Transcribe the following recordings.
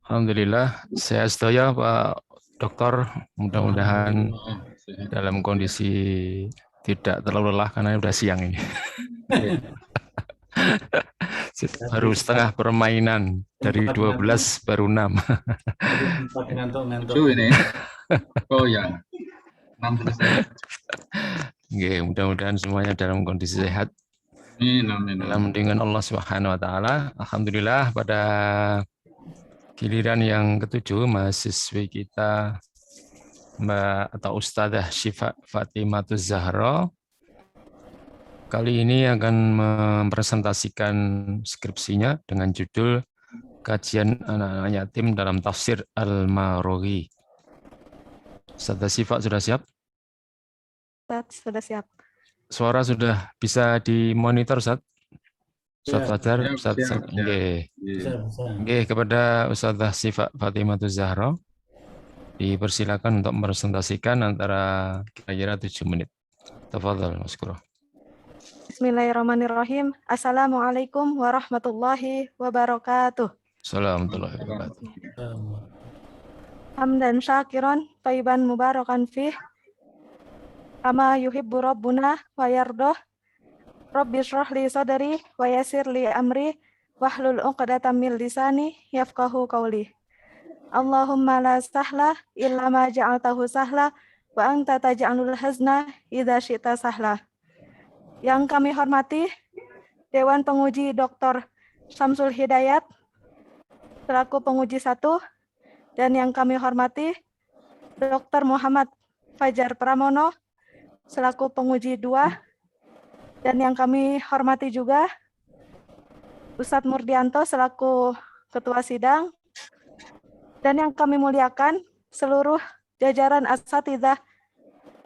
Alhamdulillah, sehat sedaya Pak Dokter. Mudah-mudahan Alhamdulillah, sehat. dalam kondisi tidak terlalu lelah karena udah siang ini. Iya, Baru tadi setengah permainan dari sempat ngantuk, 12 baru 6. tadi sempat ngantuk-ngantuk ini. Oh ya, 6 selesai. Oke, mudah-mudahan semuanya dalam kondisi sehat. Amin, amin, Dalam amin. dengan Allah Subhanahu wa taala. Alhamdulillah pada giliran yang ketujuh mahasiswi kita Mbak atau Ustadzah Syifa Fatimatuz Zahra kali ini akan mempresentasikan skripsinya dengan judul Kajian Anak-anak Yatim dalam Tafsir Al-Maroghi. Ustadzah Syifa sudah siap? Ustaz, sudah siap. Suara sudah bisa dimonitor, Ustaz? Ustaz Siap, Fajar, siap, Ustaz siap, siap. Nggih. Iya. Nggih, kepada Ustadzah Syifa Fatimatuz Zahra dipersilakan untuk mepresentasikan antara kira-kira 7 menit. Tafadhal, Mas Kuro. Bismillahirrahmanirrahim. Assalamualaikum warahmatullahi wabarakatuh. Assalamualaikum warahmatullahi wabarakatuh. Hamdan syakiran, thayyiban mubarakan fih, kama yuhibbu rabbuna wa yardoh. Rabbi shrah li sadri wa yassir li amri wahlul 'uqdatam min lisani yafqahu qawli. Allahumma la sahla illa ma ja'altahu sahla wa anta taj'alul hazna idza syi'ta sahla. Yang kami hormati Dewan Penguji Dr. Syamsul Hidayat selaku penguji 1, dan yang kami hormati Dr. Muhammad Fajar Pramono selaku penguji 2, dan yang kami hormati juga Ustadz Murdianto selaku ketua sidang, dan yang kami muliakan seluruh jajaran asatidzah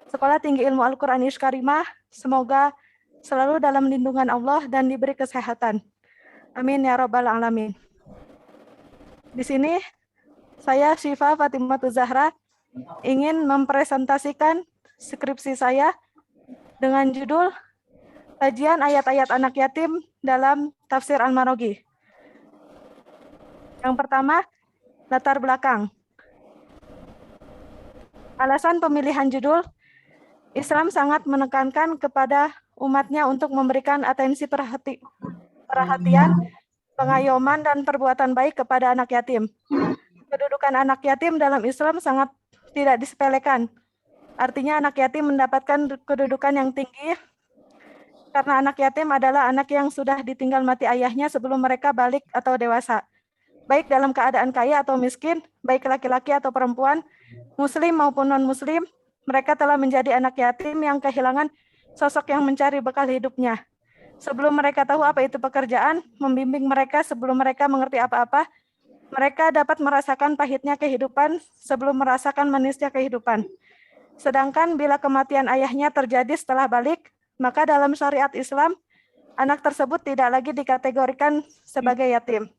Sekolah Tinggi Ilmu Al-Quran Karimah, semoga selalu dalam lindungan Allah dan diberi kesehatan. Amin ya rabbal alamin. Di sini saya Syifa Fatimatuz Zahra ingin mempresentasikan skripsi saya dengan judul Kajian Ayat-ayat Anak Yatim dalam Tafsir Al-Maroghi. Yang pertama, latar belakang. Alasan pemilihan judul, Islam sangat menekankan kepada umatnya untuk memberikan atensi perhatian, pengayoman, dan perbuatan baik kepada anak yatim. Kedudukan anak yatim dalam Islam sangat tidak disepelekan. Artinya anak yatim mendapatkan kedudukan yang tinggi karena anak yatim adalah anak yang sudah ditinggal mati ayahnya sebelum mereka balik atau dewasa. Baik dalam keadaan kaya atau miskin, baik laki-laki atau perempuan, muslim maupun non-muslim, mereka telah menjadi anak yatim yang kehilangan sosok yang mencari bekal hidupnya. Sebelum mereka tahu apa itu pekerjaan, membimbing mereka sebelum mereka mengerti apa-apa, mereka dapat merasakan pahitnya kehidupan sebelum merasakan manisnya kehidupan. Sedangkan bila kematian ayahnya terjadi setelah balik, maka dalam syariat Islam, anak tersebut tidak lagi dikategorikan sebagai yatim.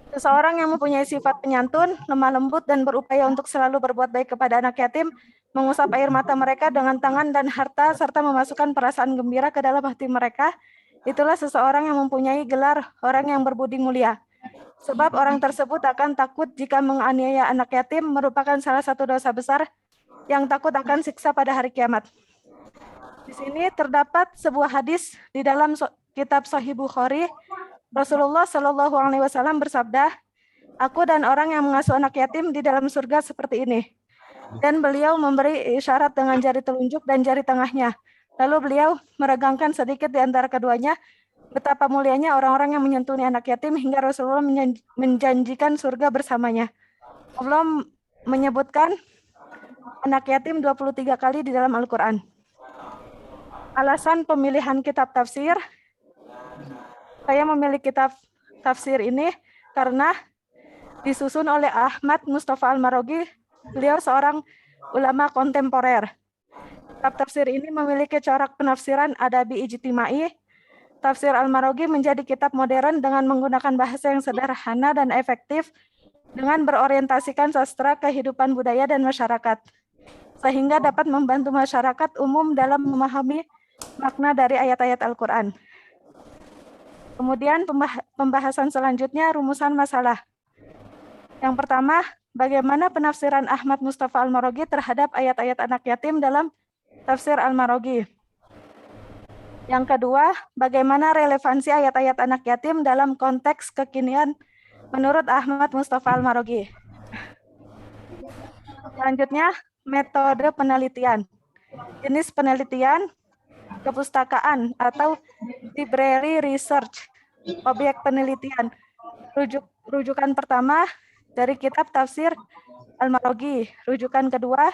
Seseorang yang mempunyai sifat penyantun, lemah lembut, dan berupaya untuk selalu berbuat baik kepada anak yatim, mengusap air mata mereka dengan tangan dan harta, serta memasukkan perasaan gembira ke dalam hati mereka, itulah seseorang yang mempunyai gelar orang yang berbudi mulia. Sebab orang tersebut akan takut jika menganiaya anak yatim merupakan salah satu dosa besar yang takut akan siksa pada hari kiamat. Di sini terdapat sebuah hadis di dalam kitab Sahih Bukhari. Rasulullah Shallallahu Alaihi Wasallam bersabda, "Aku dan orang yang mengasuh anak yatim di dalam surga seperti ini." Dan beliau memberi isyarat dengan jari telunjuk dan jari tengahnya. Lalu beliau meregangkan sedikit di antara keduanya. Betapa mulianya orang-orang yang menyentuhi anak yatim hingga Rasulullah menjanjikan surga bersamanya. Allah menyebutkan anak yatim 23 kali di dalam Al-Quran. Alasan pemilihan kitab tafsir, saya memilih kitab tafsir ini karena disusun oleh Ahmad Mustafa Al-Maroghi. Beliau seorang ulama kontemporer. Kitab tafsir ini memiliki corak penafsiran adabi ijtimai. Tafsir Al-Maroghi menjadi kitab modern dengan menggunakan bahasa yang sederhana dan efektif dengan berorientasikan sastra, kehidupan budaya, dan masyarakat, sehingga dapat membantu masyarakat umum dalam memahami makna dari ayat-ayat Al-Quran. Kemudian pembahasan selanjutnya rumusan masalah. Yang pertama, bagaimana penafsiran Ahmad Mustafa Al-Maraghi terhadap ayat-ayat anak yatim dalam tafsir Al-Maraghi. Yang kedua, bagaimana relevansi ayat-ayat anak yatim dalam konteks kekinian menurut Ahmad Mustafa Al-Maraghi. Selanjutnya, metode penelitian. Jenis penelitian, kepustakaan atau library research, objek penelitian. Rujukan pertama dari kitab tafsir Al-Maraghi. Rujukan kedua,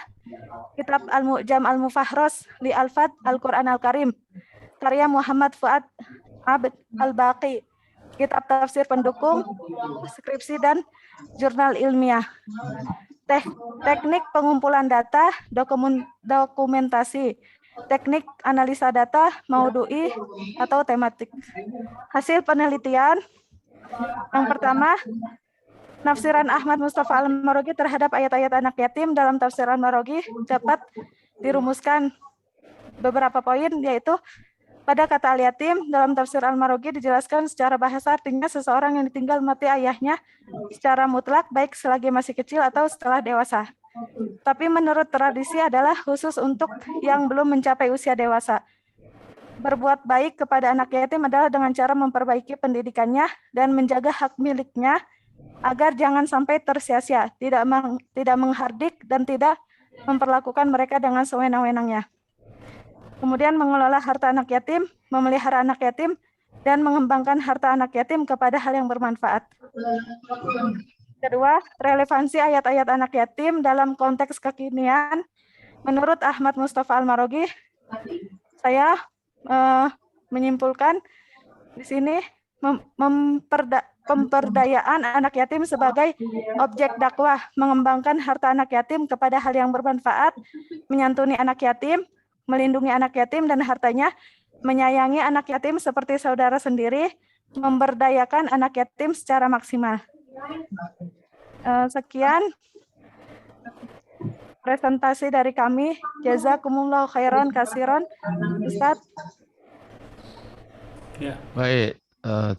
kitab Al-Mu'jam Al-Mufahros li Alfad Al-Quran Al-Karim, karya Muhammad Fuad Abd Al-Baqi. Kitab tafsir pendukung, skripsi dan jurnal ilmiah. Teknik pengumpulan data, dokumentasi, teknik analisa data, maudu'i atau tematik. Hasil penelitian, yang pertama, nafsiran Ahmad Mustafa Al-Maraghi terhadap ayat-ayat anak yatim dalam tafsir Al-Maraghi dapat dirumuskan beberapa poin, yaitu pada kata al-yatim dalam tafsir Al-Maraghi dijelaskan secara bahasa artinya seseorang yang ditinggal mati ayahnya secara mutlak baik selagi masih kecil atau setelah dewasa. Tapi menurut tradisi adalah khusus untuk yang belum mencapai usia dewasa. Berbuat baik kepada anak yatim adalah dengan cara memperbaiki pendidikannya dan menjaga hak miliknya agar jangan sampai tersia-sia, tidak menghardik dan tidak memperlakukan mereka dengan sewenang-wenangnya. Kemudian mengelola harta anak yatim, memelihara anak yatim, dan mengembangkan harta anak yatim kepada hal yang bermanfaat. Kedua, relevansi ayat-ayat anak yatim dalam konteks kekinian. Menurut Ahmad Mustafa Al-Maraghi, saya menyimpulkan di sini pemberdayaan anak yatim sebagai objek dakwah, mengembangkan harta anak yatim kepada hal yang bermanfaat, menyantuni anak yatim, melindungi anak yatim dan hartanya, menyayangi anak yatim seperti saudara sendiri, memberdayakan anak yatim secara maksimal. Sekian presentasi dari kami. Jazakumullah khairan kasiran, Ustadz. Ya. Baik,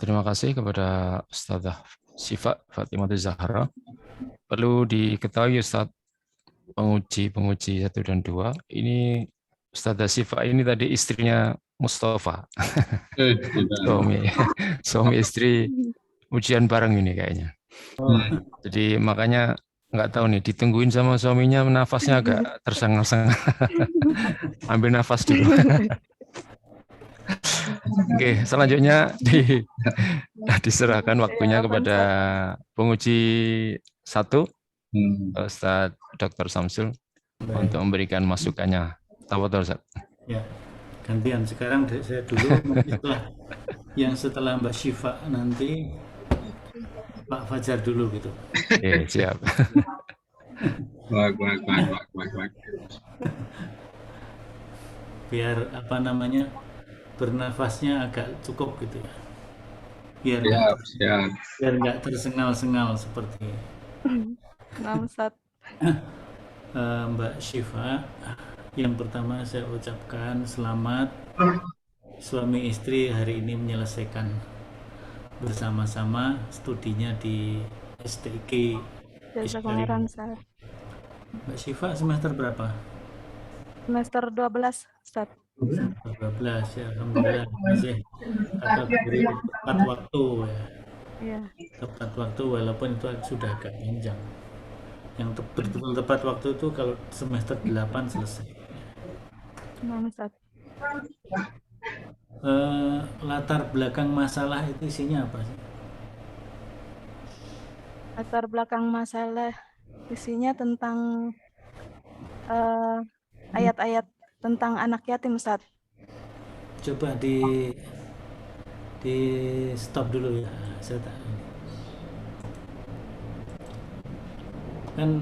terima kasih kepada Ustadzah Syifa Fatimah Zahra. Perlu diketahui Ustadz, penguji 1 dan 2, ini Ustadzah Syifa ini tadi istrinya Mustafa. suami istri ujian bareng ini kayaknya. Jadi makanya nggak tahu nih, ditungguin sama suaminya, nafasnya agak tersengal-sengal. Ambil nafas dulu. Oke, selanjutnya diserahkan waktunya kepada penguji 1, Ustadz Dr. Samsul, untuk memberikan masukannya. Tafadhol, Ustaz. Ya, gantian sekarang saya dulu, setelah Mbak Syifa nanti Pak Fajar dulu gitu. Oke, siap. Baik. Biar bernafasnya agak cukup gitu ya. Biar nggak tersengal-sengal seperti Mbak Syifa. Yang pertama saya ucapkan selamat, suami istri hari ini menyelesaikan bersama-sama studinya di STIK. Mbak Syifa semester berapa? Semester 12, Ustaz. 12 ya, alhamdulillah masih agak beri tepat waktu ya. Iya. Tepat waktu walaupun itu sudah agak panjang. Yang betul tepat waktu itu kalau semester 8 selesai. Latar belakang masalah itu isinya apa sih? Latar belakang masalah isinya tentang ayat-ayat tentang anak yatim, Ustaz. Coba di stop dulu ya. Saya kan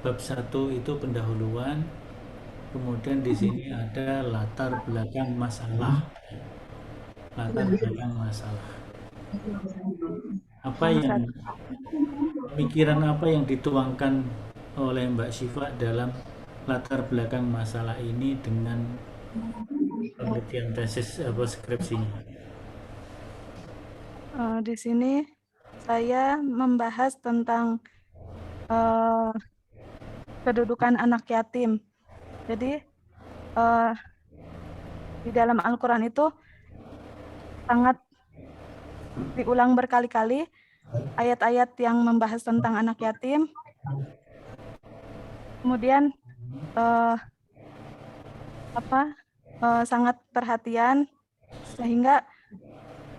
bab 1 itu pendahuluan. Kemudian di sini ada latar belakang masalah. Pemikiran apa yang dituangkan oleh Mbak Syifa dalam latar belakang masalah ini dengan penelitian tesis skripsinya? Di sini saya membahas tentang kedudukan anak yatim. Jadi di dalam Al-Quran itu sangat diulang berkali-kali ayat-ayat yang membahas tentang anak yatim. Kemudian sangat perhatian sehingga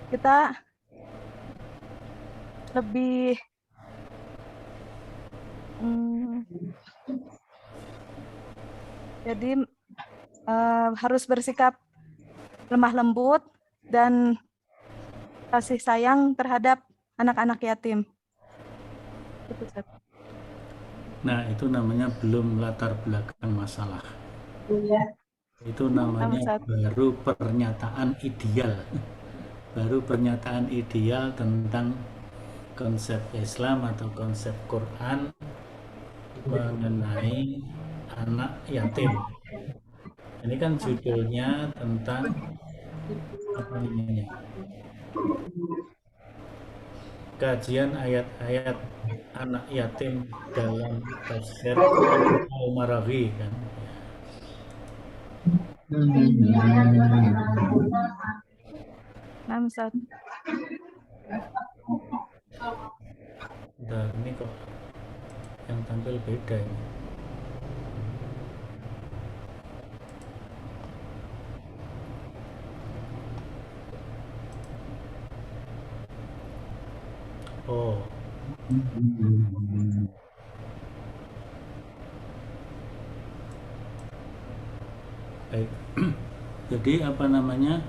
kita lebih jadi harus bersikap lemah lembut dan kasih sayang terhadap anak-anak yatim. Nah, itu namanya belum latar belakang masalah. Itu namanya baru pernyataan ideal. Baru pernyataan ideal tentang konsep Islam atau konsep Quran mengenai anak yatim. Ini kan judulnya tentang apa namanya? Kajian ayat-ayat anak yatim dalam tafsir Al-Marawi kan. Ustaz. Bentar, ini kok yang tampil beda ini. Oh. Baik. Jadi apa namanya?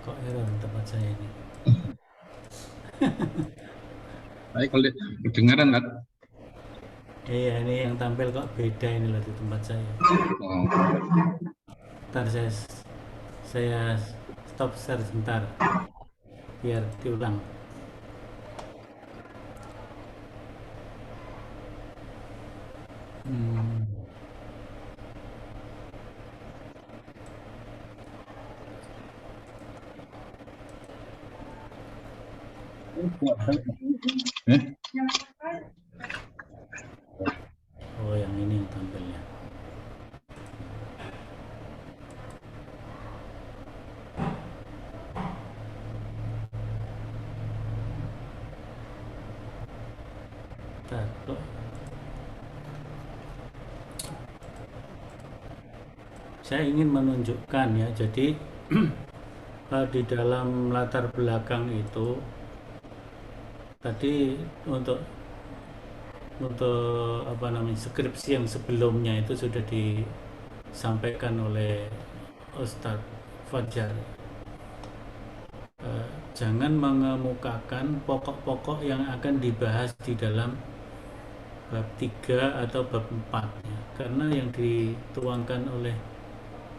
Kok error tempat saya ini? Baik, kalau kedengaran kan? Iya, ini yang tampil kok beda ini loh di tempat saya. Oh. Ntar saya stop share sebentar biar diulang. Oh, yang ini yang tampilnya. Saya ingin menunjukkan ya, jadi di dalam latar belakang itu tadi untuk apa namanya skripsi yang sebelumnya itu sudah disampaikan oleh Ustadz Fajar. Jangan mengemukakan pokok-pokok yang akan dibahas di dalam bab 3 atau bab 4 ya. Karena yang dituangkan oleh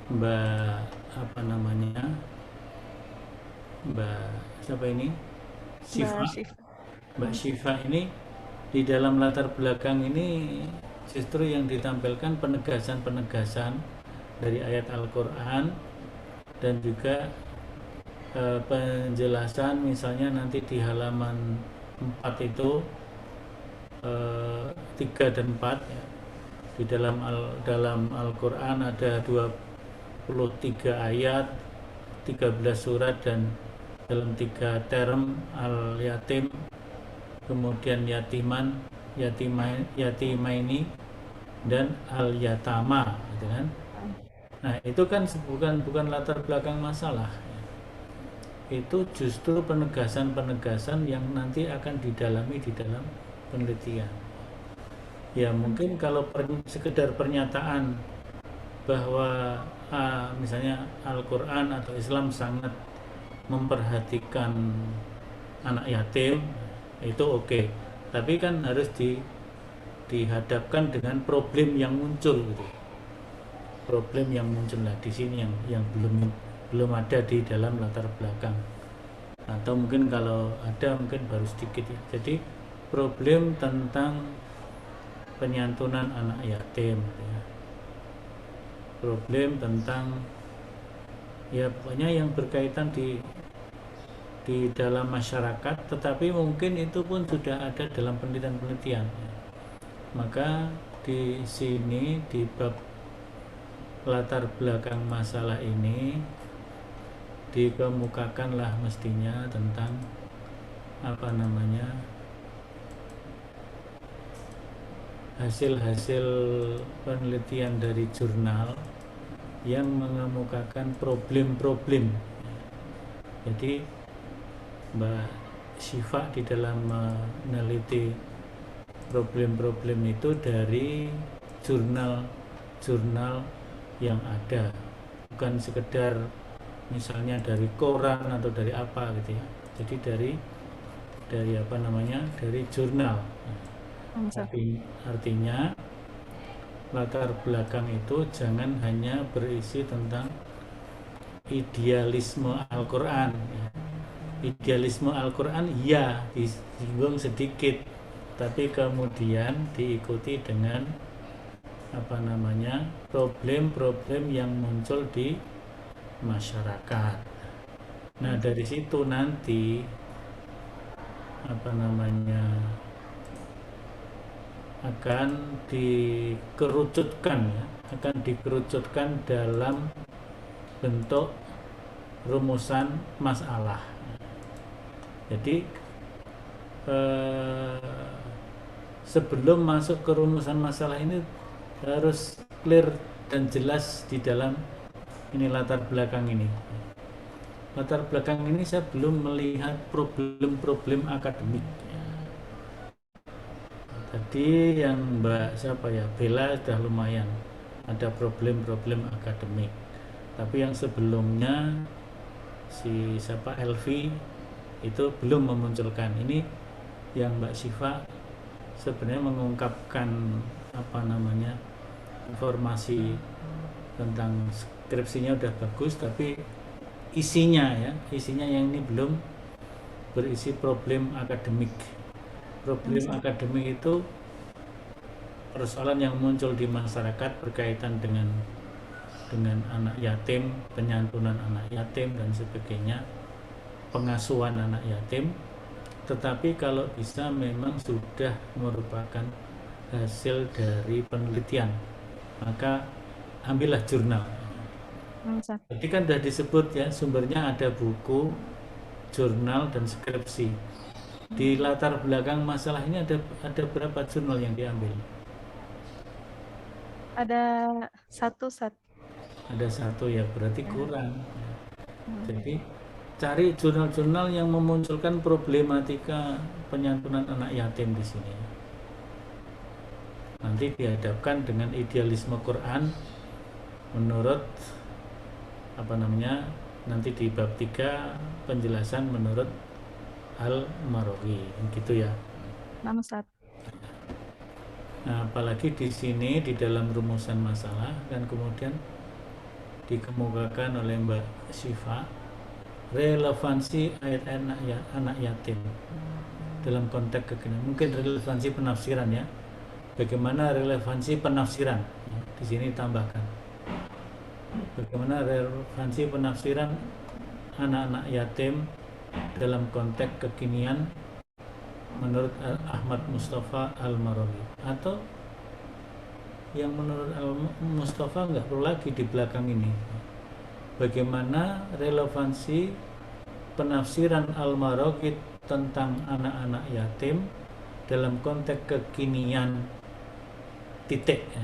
Mbak siapa ini? Mbak Syifa ini di dalam latar belakang ini justru yang ditampilkan penegasan-penegasan dari ayat Al-Quran dan juga penjelasan, misalnya nanti di halaman 4 itu 3 dan 4 ya. Di dalam Al-Quran ada 23 ayat, 13 surat, dan dalam 3 term al-yatim, kemudian yatimaini dan al-yatama gitu kan. Nah, itu kan bukan latar belakang masalah. Itu justru penegasan-penegasan yang nanti akan didalami di dalam penelitian. Ya mungkin kalau sekedar pernyataan bahwa misalnya Al-Quran atau Islam sangat memperhatikan anak yatim, itu oke. Tapi kan harus dihadapkan dengan problem yang muncul gitu. Problem yang muncul di sini yang belum ada di dalam latar belakang, atau mungkin kalau ada mungkin baru sedikit ya. Jadi problem tentang penyantunan anak yatim, ya. Problem tentang ya pokoknya yang berkaitan di dalam masyarakat, tetapi mungkin itu pun sudah ada dalam penelitian-penelitian. Maka di sini di bab latar belakang masalah ini dikemukakanlah mestinya tentang hasil-hasil penelitian dari jurnal yang mengemukakan problem-problem. Jadi Mbak Syifa di dalam meneliti problem-problem itu dari jurnal-jurnal yang ada, bukan sekedar misalnya dari koran atau dari apa gitu ya. Jadi dari dari jurnal. Artinya latar belakang itu jangan hanya berisi tentang idealisme Al-Quran. Idealisme Al-Quran ya disinggung sedikit, tapi kemudian diikuti dengan problem-problem yang muncul di masyarakat. Nah, dari situ nanti akan dikerucutkan dalam bentuk rumusan masalah. Jadi sebelum masuk ke rumusan masalah ini harus clear dan jelas di dalam ini latar belakang ini. Latar belakang ini saya belum melihat problem-problem akademik. Tadi yang Bella sudah lumayan ada problem-problem akademik. Tapi yang sebelumnya si Elvi itu belum memunculkan. Ini yang Mbak Syifa sebenarnya mengungkapkan informasi tentang skripsinya udah bagus, tapi isinya yang ini belum berisi problem akademik. Problem akademik itu persoalan yang muncul di masyarakat berkaitan dengan anak yatim, penyantunan anak yatim dan sebagainya, pengasuhan anak yatim. Tetapi kalau bisa memang sudah merupakan hasil dari penelitian, maka ambillah jurnal. Jadi kan sudah disebut ya, sumbernya ada buku, jurnal dan skripsi. Di latar belakang masalah ini ada berapa jurnal yang diambil? Ada satu. Ada satu ya, berarti kurang. Jadi cari jurnal-jurnal yang memunculkan problematika penyantunan anak yatim di sini. Nanti dihadapkan dengan idealisme Quran menurut nanti di bab 3 penjelasan menurut Al-Maraghi, gitu ya. Nah, apalagi di sini di dalam rumusan masalah dan kemudian dikemukakan oleh Mbak Syifa relevansi ayat anak yatim dalam konteks kekinian. Mungkin relevansi penafsiran ya. Bagaimana relevansi penafsiran? Di sini tambahkan. Bagaimana relevansi penafsiran anak-anak yatim dalam konteks kekinian menurut Ahmad Mustafa Al-Maraghi, atau yang menurut Al-Mustafa nggak perlu lagi di belakang ini. Bagaimana relevansi penafsiran Al-Maraghi tentang anak-anak yatim dalam konteks kekinian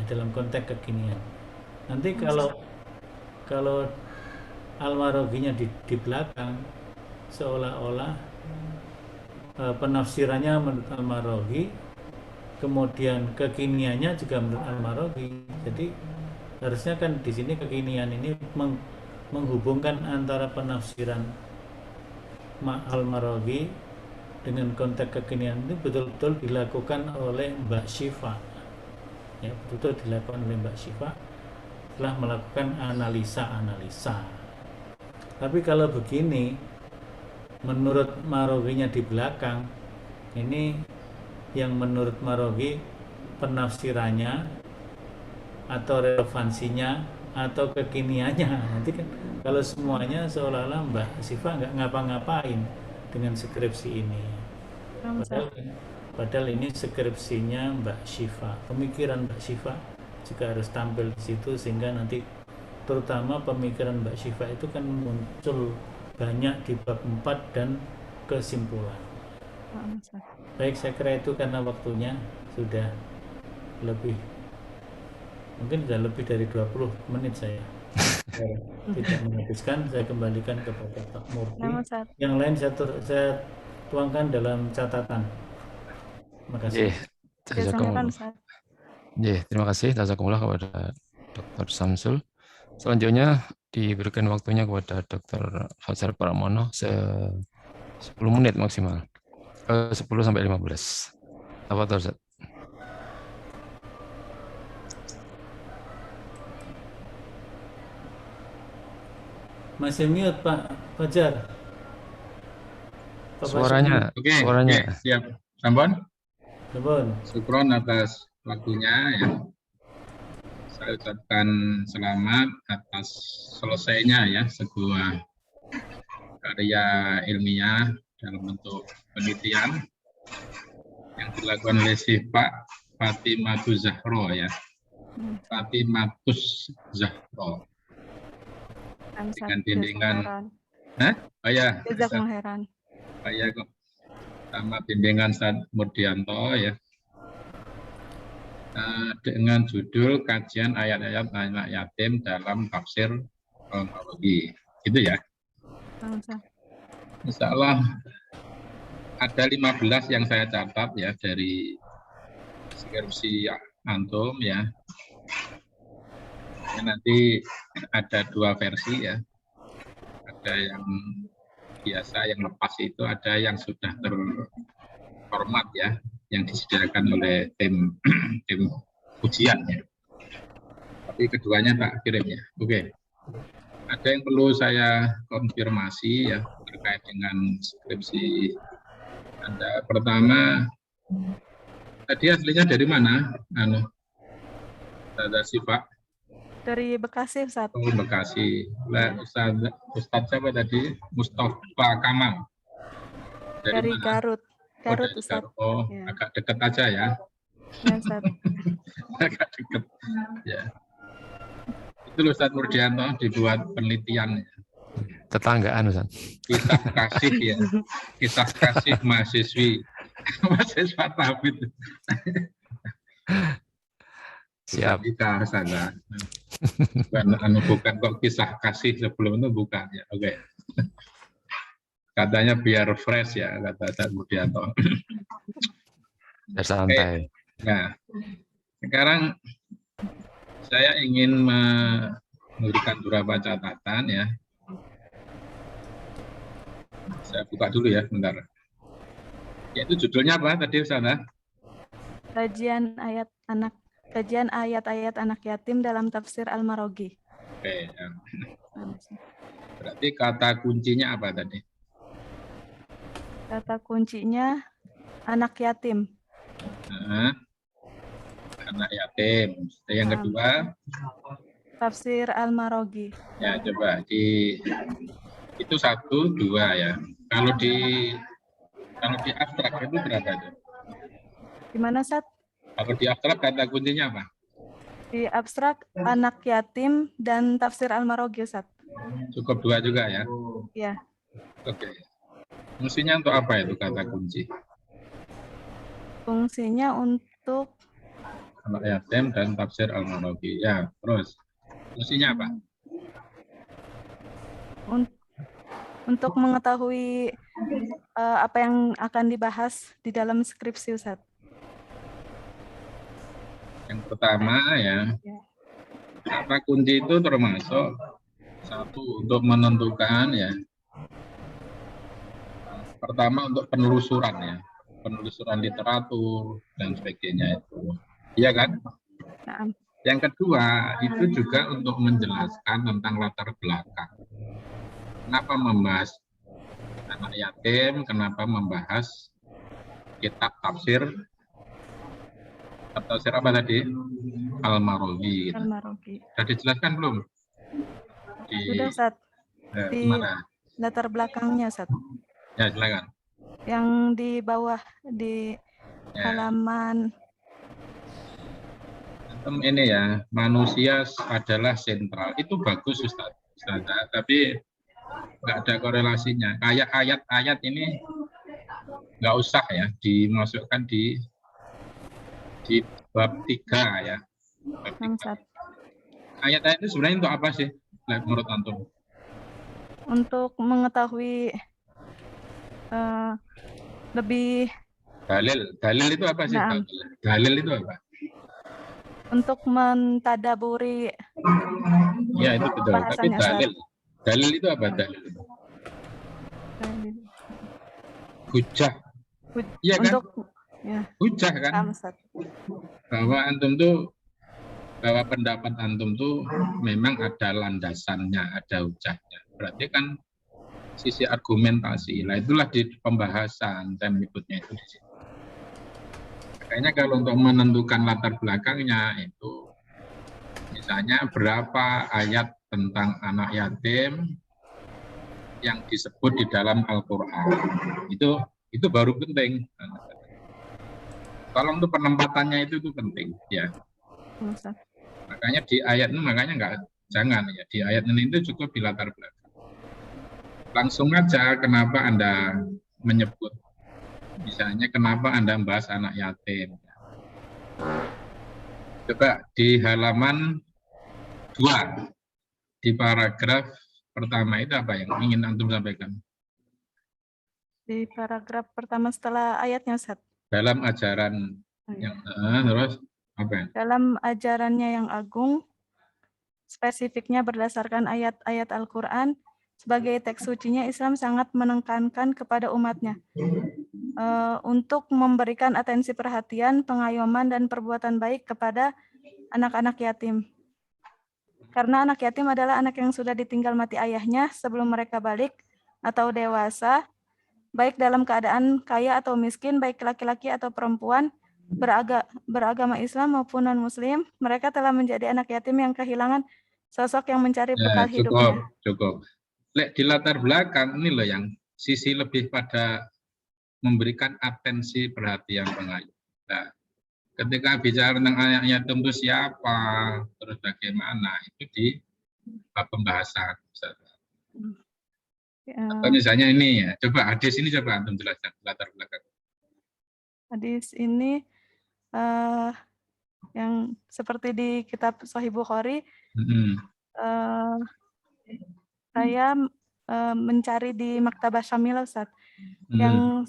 dalam konteks kekinian. Nanti kalau Al-Maraghinya di belakang, seolah-olah penafsirannya menurut Al-Maraghi, kemudian kekiniannya juga menurut Al-Maraghi. Jadi harusnya kan di sini kekinian ini menghubungkan antara penafsiran Al-Maraghi dengan konteks kekinian ini betul-betul dilakukan oleh Mbak Syifa. Ya, betul-betul dilakukan oleh Mbak Syifa telah melakukan analisa. Tapi kalau begini, menurut Maraghinya di belakang, ini yang menurut Maraghi penafsirannya atau relevansinya atau kekiniannya. Nanti kan kalau semuanya seolah-olah Mbak Siva nggak ngapa-ngapain dengan skripsi ini. Padahal ini skripsinya Mbak Siva, pemikiran Mbak Siva juga harus tampil di situ, sehingga nanti terutama pemikiran Mbak Siva itu kan muncul banyak di bab 4 dan kesimpulan. Baik, saya kira itu karena waktunya sudah mungkin sudah lebih dari 20 menit saya tidak menghabiskan. Saya kembalikan kepada Pak Murti. Yang lain saya tuangkan dalam catatan. Terima kasih. Terima kasih jazakumullah kepada Dr. Samsul. Selanjutnya diberikan waktunya kepada Dr. Fajar Pramono 10 menit maksimal. 10 sampai 15. Apa Ustaz? Masih mute Pak Fajar. Suaranya. Oke, siap. Sampun. Syukron atas waktunya ya. Saya ucapkan selamat atas selesainya ya sebuah karya ilmiah dalam bentuk penelitian yang dilakukan oleh si Pak Fatimatus Zahro ya. Fatimatus Zahro. Dengan bimbingan kok sama bimbingan Ustaz Murdianto ya, dengan judul kajian ayat-ayat anak yatim dalam tafsir Al-Marwazi gitu ya. Insya Allah ada 15 yang saya catat ya dari skripsi antum ya. Nanti ada 2 versi ya, ada yang biasa, yang lepas itu, ada yang sudah terformat ya, yang disediakan oleh tim ujian ya. Tapi keduanya tak kirim ya. Oke. Ada yang perlu saya konfirmasi ya terkait dengan skripsi Anda. Pertama, tadi aslinya dari mana? Ustaz Siva? Dari Bekasi, Ustaz. Oh, Bekasi. Ustaz siapa tadi? Mustafa Kamal. Dari Garut. Garut, Ustaz. Oh, ya. Agak dekat aja ya. Ya, Ustaz. Agak dekat. Ya. Itu Ustaz Murdianto dibuat penelitian. Tetanggaan, Ustaz. Kisah kasih ya. Kisah kasih mahasiswa tabib. Siap. Kita sana. Bukan kok kisah kasih sebelum itu bukan ya. Oke. Katanya biar fresh ya kata Ustaz Murdianto. Biar santai. Nah, sekarang saya ingin memberikan beberapa catatan ya. Saya buka dulu ya, bentar. Yaitu judulnya apa tadi Ustaz? Kajian ayat-ayat anak yatim dalam tafsir Al-Marwazi. Oke. Ya. Berarti kata kuncinya apa tadi? Kata kuncinya anak yatim. Anak yatim. Yang kedua? Tafsir Al-Marwazi. Ya, coba itu 1, 2 ya. Kalau di abstrak itu berapa itu? Gimana, Ustaz? Kalau di abstrak kata kuncinya apa? Di abstrak anak yatim dan tafsir Al-Marwazi, Ustaz. Cukup 2 juga ya? Iya. Oke. Fungsinya untuk apa itu kata kunci? Fungsinya untuk anak yatim dan tafsir Al-Marwazi. Ya, terus fungsinya apa? Untuk mengetahui apa yang akan dibahas di dalam skripsi, Ustaz. Yang pertama ya, kata kunci itu termasuk 1 untuk menentukan ya. Pertama untuk penelusuran ya, penelusuran literatur dan sebagainya itu, iya kan? Nah. Yang kedua itu juga untuk menjelaskan tentang latar belakang. Kenapa membahas anak yatim? Kenapa membahas kitab tafsir Tafsir apa tadi? Al-Maroghi. Al-Maroghi. Sudah dijelaskan belum? Sudah, Ustaz. Di Mana? latar belakangnya, Ustaz. Ya, silakan. Yang di bawah, di halaman. Ini ya, manusia adalah sentral. Itu bagus, Ustaz. Tapi nggak ada korelasinya. Kayak ayat-ayat ini nggak usah ya dimasukkan di bab 3 ya. Bab 3. Ayat-ayat itu sebenarnya untuk apa sih menurut antum? Untuk mengetahui lebih dalil itu apa sih? Nah. Dalil itu apa? Untuk mentadaburi. Ya, itu betul. Tapi dalil itu apa? Dalil itu hujah. Iya kan? Hujah kan? Bahwa pendapat antum tuh memang ada landasannya, ada hujahnya. Berarti kan sisi argumentasi. Nah, itulah di pembahasan saya menyebutnya itu di sini. Makanya kalau untuk menentukan latar belakangnya itu misalnya berapa ayat tentang anak yatim yang disebut di dalam Al-Qur'an. Itu baru penting. Kalau untuk penempatannya itu penting ya. Makanya di ayat ini jangan ya, di ayat ini itu cukup di latar belakang. Langsung aja kenapa Anda menyebut misalnya kenapa Anda membahas anak yatim. Coba di halaman 2 di paragraf pertama itu apa yang ingin antum sampaikan? Di paragraf pertama setelah ayatnya, Ustaz. Dalam ajaran yang terus apa ya? Dalam ajarannya yang agung, spesifiknya berdasarkan ayat-ayat Al-Quran, sebagai teks sucinya Islam sangat menekankan kepada umatnya untuk memberikan atensi perhatian, pengayoman, dan perbuatan baik kepada anak-anak yatim. Karena anak yatim adalah anak yang sudah ditinggal mati ayahnya sebelum mereka balik atau dewasa, baik dalam keadaan kaya atau miskin, baik laki-laki atau perempuan, beragama Islam maupun non-Muslim, mereka telah menjadi anak yatim yang kehilangan sosok yang mencari bekal hidupnya. Cukup. Di latar belakang ini loh yang sisi lebih pada memberikan atensi perhatian pengayoman. Nah, ketika bicara tentang anak yatim itu siapa, terus bagaimana, itu di pembahasan. Atau misalnya ini ya, coba hadis ini coba antum jelaskan latar belakang. Hadis ini yang seperti di kitab Sahih Bukhari, saya mencari di Maktabah Syamilah, Ustaz, yang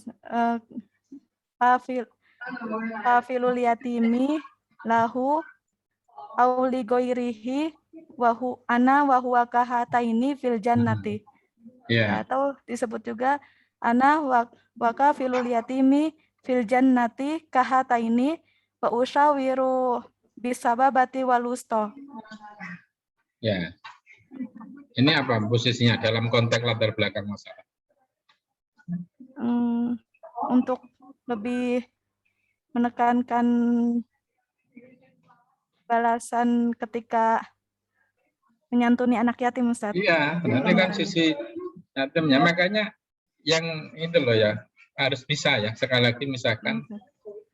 Kafilul yatimi lahu auli goirihi wahu ana wahuwa kahataini fil jannati. Atau disebut juga ana wa kafilul yatimi fil jannati kahataini wa usyawiru bisababati walusto. Ya. Ini apa posisinya dalam konteks latar belakang masalah? Untuk lebih menekankan balasan ketika menyantuni anak yatim, Ustaz. Iya, berarti kan sisi yatimnya. Makanya yang itu loh ya, harus bisa ya. Sekali lagi misalkan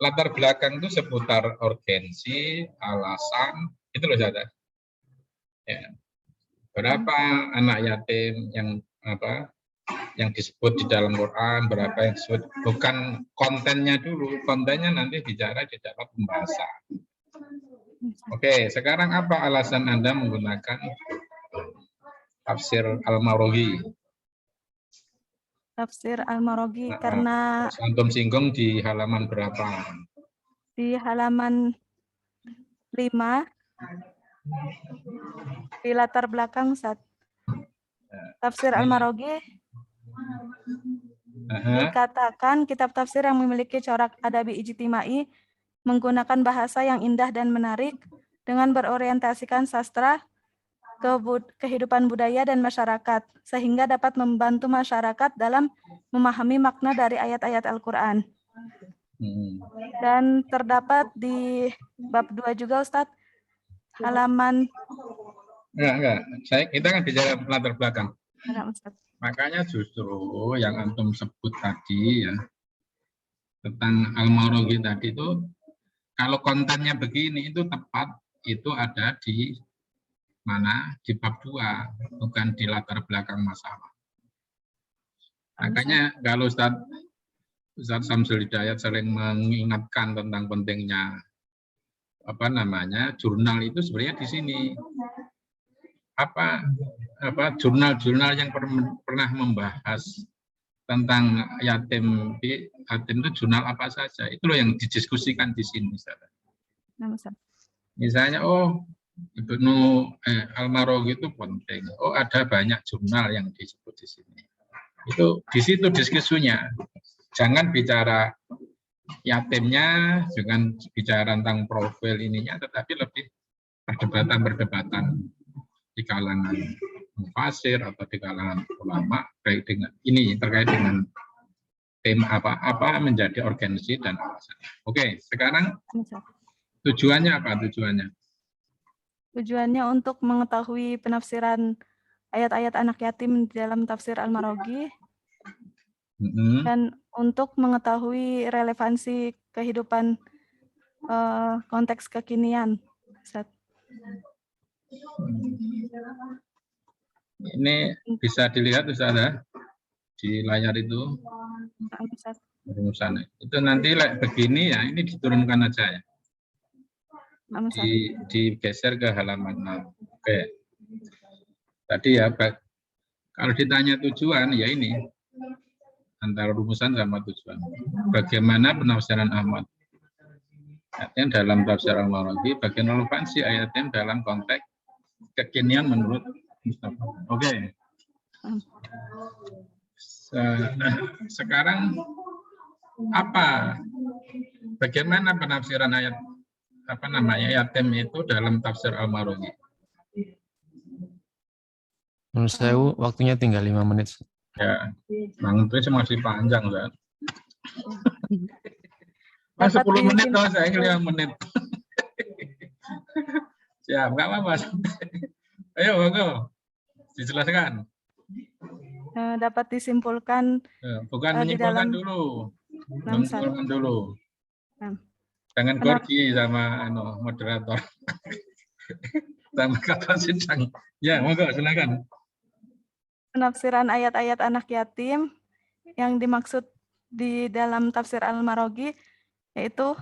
latar belakang itu seputar urgensi, alasan, itu loh Zada. Ya. Berapa anak yatim yang disebut di dalam Quran, berapa yang disebut, bukan kontennya dulu, kontennya nanti bicara di dalam pembahasan. Oke, sekarang apa alasan Anda menggunakan tafsir Al-Maroghi? Tafsir Al-Maroghi karena antum singgung di halaman berapa? Di halaman 5 di latar belakang saat tafsir Al-Maroghi dikatakan kitab tafsir yang memiliki corak adabi ijtimai, menggunakan bahasa yang indah dan menarik dengan berorientasikan sastra, kehidupan budaya dan masyarakat, sehingga dapat membantu masyarakat dalam memahami makna dari ayat-ayat Al-Quran. Dan terdapat di bab 2 juga Ustadz, halaman Enggak. Kita kan bicara latar belakang. Ustadz. Makanya justru yang antum sebut tadi ya tentang Al-Maraghi tadi itu, kalau kontennya begini itu tepat, itu ada di mana? Di bab 2, bukan di latar belakang masalah. Makanya kalau Ustaz Samsul Hidayat sering mengingatkan tentang pentingnya jurnal itu sebenarnya di sini. Jurnal-jurnal yang pernah membahas tentang yatim itu jurnal apa saja, itu loh yang didiskusikan di sini. Misalnya, Ibnu Al-Maraghi itu penting. Ada banyak jurnal yang disebut di sini. Itu di situ diskusinya. Jangan bicara yatimnya, jangan bicara tentang profil ininya, tetapi lebih perdebatan di kalangan mufasir atau di kalangan ulama terkait dengan tema apa menjadi urgensi dan alasan. Oke, sekarang tujuannya apa? Tujuannya untuk mengetahui penafsiran ayat-ayat anak yatim di dalam tafsir Al-Maraghi dan untuk mengetahui relevansi kehidupan konteks kekinian. Ustaz. Ini bisa dilihat Ustaz di layar itu. Itu nanti begini ya, ini diturunkan aja ya. Digeser ke halaman 6. Oke. Tadi ya, kalau ditanya tujuan ya ini antara rumusan sama tujuan. Bagaimana penafsiran Ahmad Yatim dalam tafsir Al-Maraghi, bagian relevansi ayat yatim dalam konteks kekinian menurut Mustafa. Oke. Sekarang bagaimana penafsiran ayat yatim itu dalam tafsir Al-Maraghi? Menurut saya waktunya tinggal 5 menit. Ya, itu masih panjang kan. 10 menit loh, saya 5 menit. Siap, nggak apa-apa. Ayo, monggo. Dijelaskan. Dapat disimpulkan. Bukan menyimpulkan dulu. Menyimpulkan dulu. Jangan gorgi sama moderator. Sama kata sidang. Ya, monggo silakan. Penafsiran ayat-ayat anak yatim yang dimaksud di dalam tafsir Al-Maraghi yaitu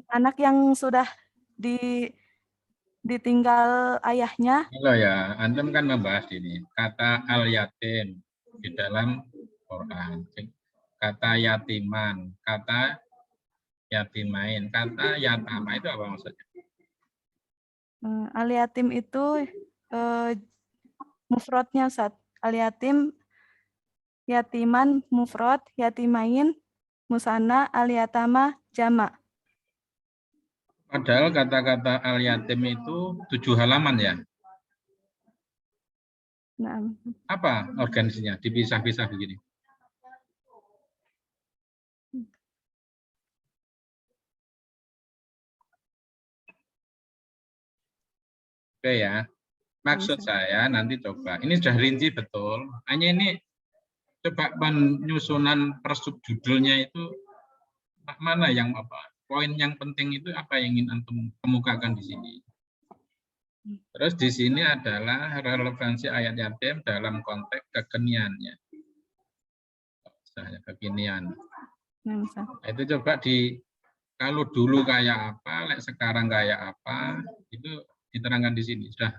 anak yang sudah ditinggal ayahnya. Halo ya, antum kan membahas ini kata al-yatim di dalam Quran, kata yatiman, kata yatimain, kata yatama itu apa maksudnya? Al-yatim itu mufradnya Ustaz. Al-yatim, yatiman mufrad, yatimain musanna, al-yatama jama'. Padahal kata-kata al-yatim itu 7 halaman ya. Nah. Apa urgensinya dipisah-pisah begini? Oke ya. Maksud saya nanti coba, ini sudah rinci betul. Hanya ini coba penyusunan persubjudulnya itu mana yang poin yang penting itu apa yang ingin antum kemukakan di sini. Terus di sini adalah relevansi ayat yatim dalam konteks kekiniannya. Kekinian. Nah, itu coba kalau dulu kayak apa, sekarang kayak apa, itu diterangkan di sini. Sudah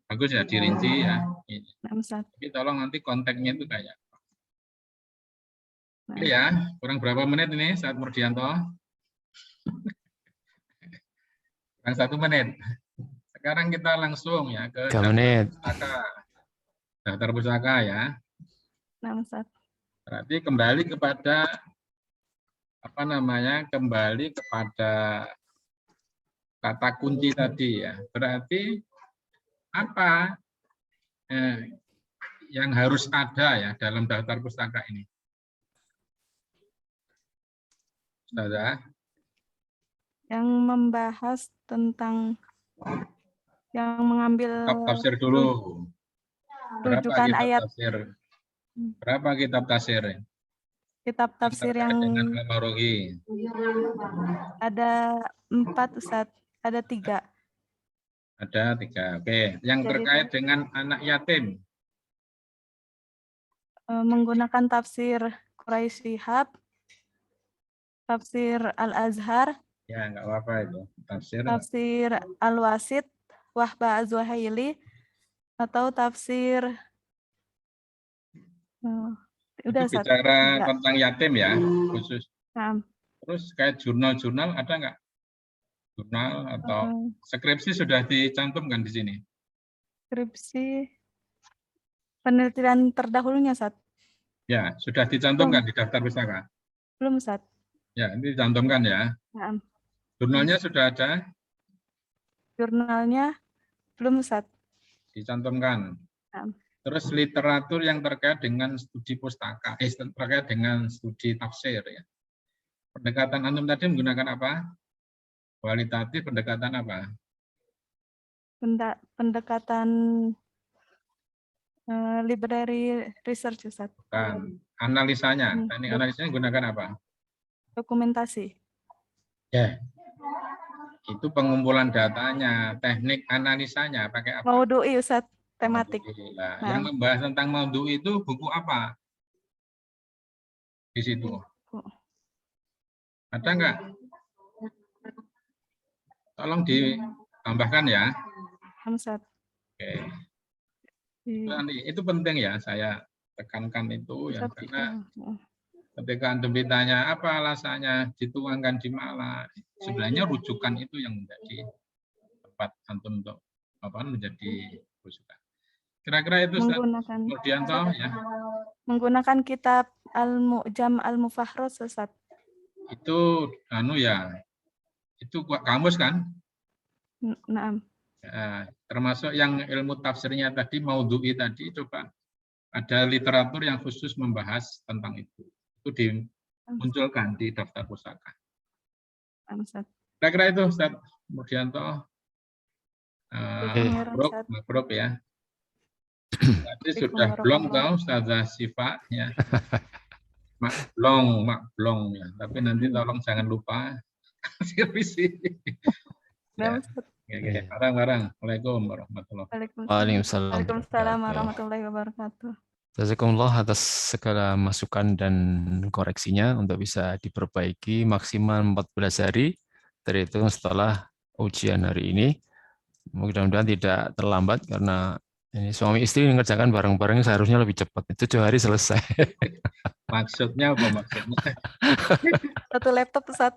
bagus ya, dirinci ya. Tapi tolong nanti konteksnya itu kayak apa. Oke ya, kurang berapa menit ini saat Murdianto? Kurang 1 menit. Sekarang kita langsung ya ke daftar pusaka ya. Berarti kembali kepada kembali kepada kata kunci tadi ya. Berarti apa yang harus ada ya dalam daftar pustaka ini? Ustazah? Yang membahas tentang yang mengambil Tafsir dulu. Berapa rujukan kitab ayat tafsir? Berapa kitab tafsir? kitab tafsir terkait yang dengan Al-Marughi. ada 4 Ustadz, ada 3. Ada 3. Oke, yang Jadi terkait dengan anak yatim. Menggunakan tafsir Quraisy Shihab, tafsir Al-Azhar, Ya, enggak apa-apa itu. tafsir Al-Wasit, Wahba Az-Zuhaili, atau tafsir udah itu bicara tentang yatim ya, khusus. Nah, Terus kayak jurnal-jurnal ada enggak? Jurnal atau skripsi sudah dicantumkan di sini? Skripsi penelitian terdahulunya, Sat. Ya, sudah dicantumkan di daftar pustaka. Belum, Sat. Ya, ini dicantumkan ya. Nah, Jurnalnya sudah ada? Jurnalnya belum, Sat. Dicantumkan. Nah. Terus literatur yang terkait dengan studi pustaka, terkait dengan studi tafsir ya. Pendekatan antum tadi menggunakan apa? Kualitatif, pendekatan apa? Pendekatan library research, Ustaz. Bukan. Analisanya, teknik analisanya gunakan apa? Dokumentasi. Ya. Itu pengumpulan datanya, teknik analisanya pakai apa? Maudu'i, Ustaz, tematik. Nah, yang membahas tentang maudu'i itu buku apa? Di situ. Ada enggak? Tolong ditambahkan ya. Ustaz. Oke. Itu penting ya, saya tekankan itu ya, karena ketika antum ditanya apa alasannya dituangkan di Malang, sebenarnya rujukan itu yang menjadi tempat antum untuk menjadi rujukan. Kira-kira itu menggunakan Mudianto ya. Menggunakan kitab Al-Mu'jam Al-Mufahrus, Ustaz. Itu ya. Itu kamus kan? Nah. Ya, termasuk yang ilmu tafsirnya tadi, maudhu'i tadi, coba ada literatur yang khusus membahas tentang itu. Itu dimunculkan di daftar pustaka. Kira-kira itu Ustaz Mudianto. Mabruk ya. Tadi sudah belum tahu Ustazah Sifa ya. Maklong ya. Tapi nanti tolong jangan lupa revisi. Ya. Oke. Barang-barang. Waalaikumsalam warahmatullahi wabarakatuh. Waalaikumsalam warahmatullahi wabarakatuh. Jazakumullah atas segala masukan dan koreksinya untuk bisa diperbaiki maksimal 14 hari terhitung setelah ujian hari ini. Mudah-mudahan tidak terlambat karena ini suami istri mengerjakan bareng-bareng seharusnya lebih cepat. 7 hari selesai. Maksudnya apa maksudnya? Satu laptop, Ustaz.